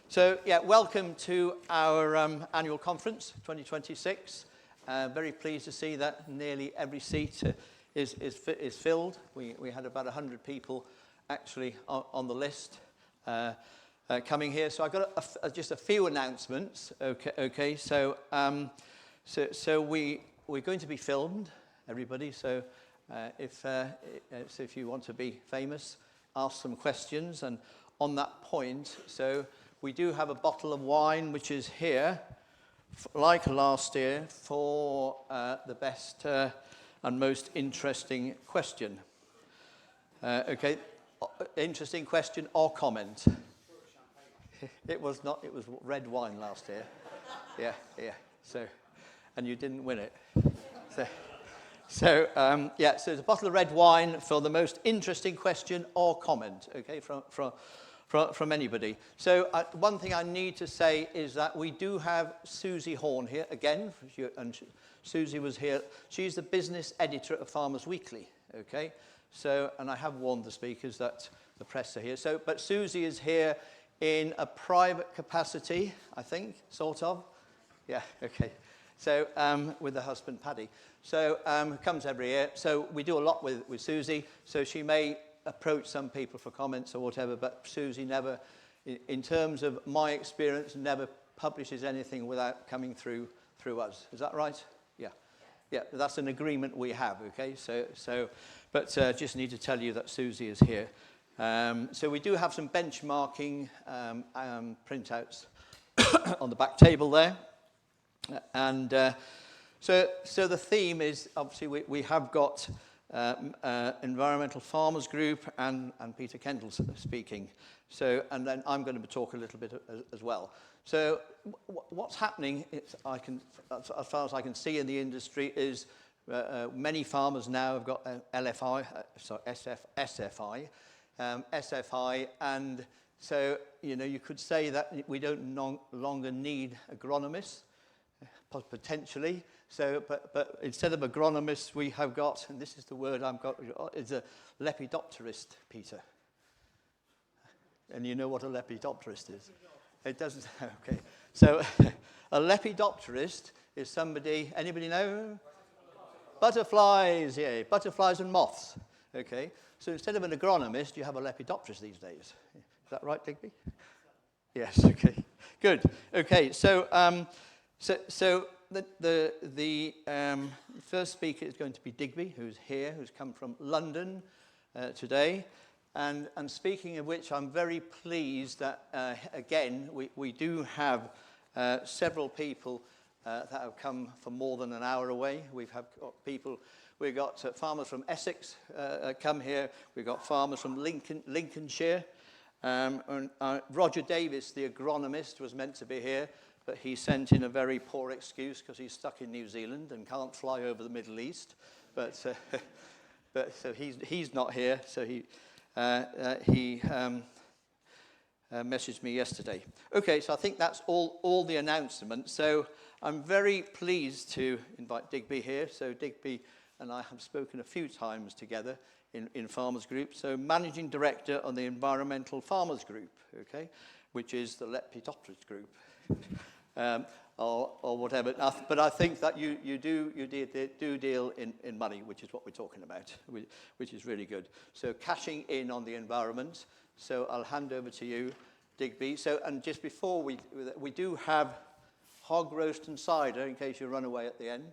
So, yeah, welcome to our annual conference, 2026. Very pleased to see that nearly every seat is filled. We had about 100 people actually on the list coming here. So I've got just a few announcements. Okay. So we're going to be filmed, everybody. So if you want to be famous, ask some questions. And on that point, so we do have a bottle of wine which is here, like last year, for the best and most interesting question. Okay, interesting question or comment. It was not. It was red wine last year. Yeah. So, and you didn't win it. So it's a bottle of red wine for the most interesting question or comment. Okay, from anybody. So one thing I need to say is that we do have Susie Horn here again, and Susie was here. She's the business editor of Farmers Weekly. Okay, so and I have warned the speakers that the press are here. So, but Susie is here in a private capacity, I think, sort of. Yeah. Okay. So with her husband Paddy. So comes every year. So we do a lot with Susie. So she may approach some people for comments or whatever, but Susie never, in terms of my experience, never publishes anything without coming through us. Is that right? Yeah, that's an agreement we have. Okay, but just need to tell you that Susie is here. So we do have some benchmarking printouts on the back table there, and so the theme is obviously we have got Environmental Farmers Group and Peter Kendall speaking. So, and then I'm going to talk a little bit as well. So what's happening, as far as I can see in the industry, is many farmers now have got SFI, and so you could say that we don't no longer need agronomists, potentially. So, but instead of agronomists, we have got, and this is the word I've got, is a lepidopterist, Peter. And you know what a lepidopterist is? It doesn't. Okay. So, a lepidopterist is somebody. Anybody know? Butterflies. Yeah, butterflies and moths. Okay. So instead of an agronomist, you have a lepidopterist these days. Is that right, Digby? Yes. Okay. Good. Okay. So, The first speaker is going to be Digby, who's here, who's come from London today. And speaking of which, I'm very pleased that, again, we do have several people that have come from more than an hour away. We've got farmers from Essex come here. We've got farmers from Lincolnshire. And Roger Davis, the agronomist, was meant to be here, but he sent in a very poor excuse because he's stuck in New Zealand and can't fly over the Middle East. But so he's not here. So he messaged me yesterday. Okay, so I think that's all the announcements. So I'm very pleased to invite Digby here. So Digby and I have spoken a few times together in Farmers Group. So Managing Director on the Environmental Farmers Group, okay, which is the Lepidopterist Group. Or whatever, but I think that you do deal in money, which is what we're talking about, which is really good. So cashing in on the environment. So I'll hand over to you, Digby. So, and just before we do have hog roast and cider in case you run away at the end,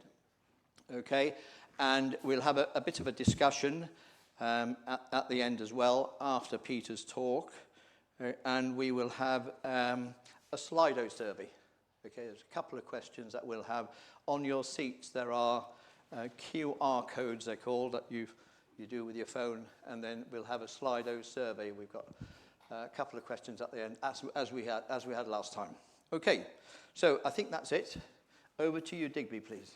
okay, and we'll have a bit of a discussion at the end as well after Peter's talk, and we will have a Slido survey. Okay, there's a couple of questions that we'll have on your seats. There are QR codes, they're called, that you do with your phone, and then we'll have a Slido survey. We've got a couple of questions at the end, as we had last time. Okay, so I think that's it. Over to you, Digby, please.